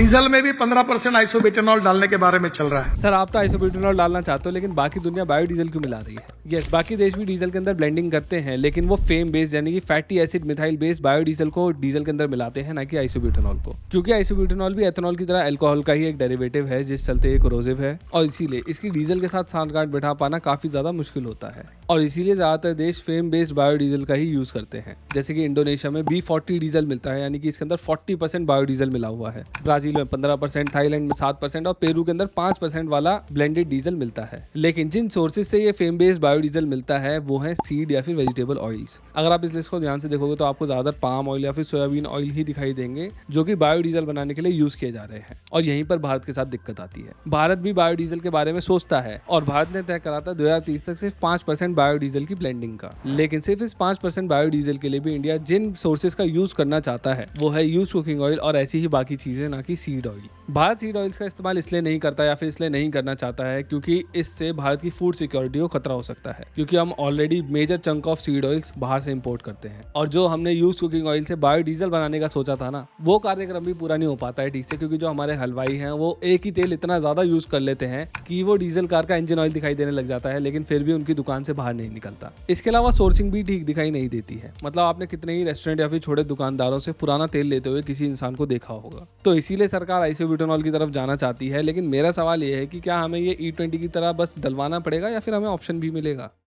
Diesel में भी 15% isobutanol डालने के बारे में चल रहा है। सर आप तो आइसोब्यूटेनॉल डालना चाहते हो, लेकिन बाकी दुनिया बायोडीजल क्यों मिला रही है? यस, बाकी देश भी डीजल के अंदर ब्लेंडिंग करते हैं, लेकिन वो फेम बेस्ड यानी कि fatty acid methyl based biodiesel को डीजल के अंदर मिलाते हैं, ना कि आइसोब्यूटेनॉल को। क्योंकि आइसोब्यूटेनॉल भी एथेनॉल की तरह अल्कोहल का ही एक डेरिवेटिव है, जिस चलते ये कोरोसिव है और इसीलिए इसकी डीजल के साथ सांठगांठ बैठा पाना काफी ज्यादा मुश्किल होता है। और इसीलिए ज्यादातर देश फेम बेस्ड बायोडीजल का ही यूज करते हैं। जैसे कि इंडोनेशिया में B40 डीजल मिलता है, यानी कि इसके अंदर 40% बायोडीजल मिला हुआ है। ब्राजील में 15%, थाईलैंड में 7% और पेरू के अंदर 5% वाला ब्लेंडेड डीजल मिलता है। लेकिन जिन सोर्सेज से ये फेम बेस्ड बायोडीजल मिलता है वो है सीड या फिर वेजिटेबल ऑयल्स। अगर आप इस लिस्ट को ध्यान से देखोगे तो आपको ज्यादातर पाम ऑयल या फिर सोयाबीन ऑयल ही दिखाई देंगे, जो कि बायोडीजल बनाने के लिए यूज किए जा रहे हैं। और यहीं पर भारत के साथ दिक्कत आती है। भारत भी बायोडीजल के बारे में सोचता है और भारत ने तय करा था 2030 तक सिर्फ 5% बायोडीजल की ब्लेंडिंग का। लेकिन सिर्फ इस 5% बायोडीजल के लिए भी इंडिया जिन सोर्सेज का यूज करना चाहता है वो है यूज कुकिंग ऑयल और ऐसी ही बाकी चीजें, ना कि seed oil. Bharat seed oils का इस्तेमाल इसलिए नहीं करता या फिर इसलिए नहीं करना चाहता है क्योंकि इससे भारत की फूड सिक्योरिटी को खतरा हो सकता है, क्योंकि हम already major chunk of seed oils बाहर से इंपोर्ट करते हैं। और जो हमने यूज कुकिंग ऑयल से बायोडीजल बनाने का सोचा था ना, वो कार्यक्रम भी पूरा नहीं हो पाता है ठीक से, क्योंकि जो हमारे हलवाई हैं वो एक ही तेल इतना ज्यादा यूज कर लेते हैं कि वो डीजल कार का इंजन ऑयल दिखाई देने लग जाता है, लेकिन फिर भी उनकी दुकान से बाहर नहीं निकलता। इसके अलावा सोर्सिंग भी ठीक दिखाई नहीं देती है। मतलब आपने कितने ही रेस्टोरेंट या फिर छोटे दुकानदारों से पुराना तेल लेते हुए किसी इंसान को देखा होगा। तो इसीलिए सरकार आइसोब्यूटेनॉल की तरफ जाना चाहती है। लेकिन मेरा सवाल ये है कि क्या हमें ये E20 की तरह बस डलवाना पड़ेगा या फिर हमें ऑप्शन भी मिलेगा?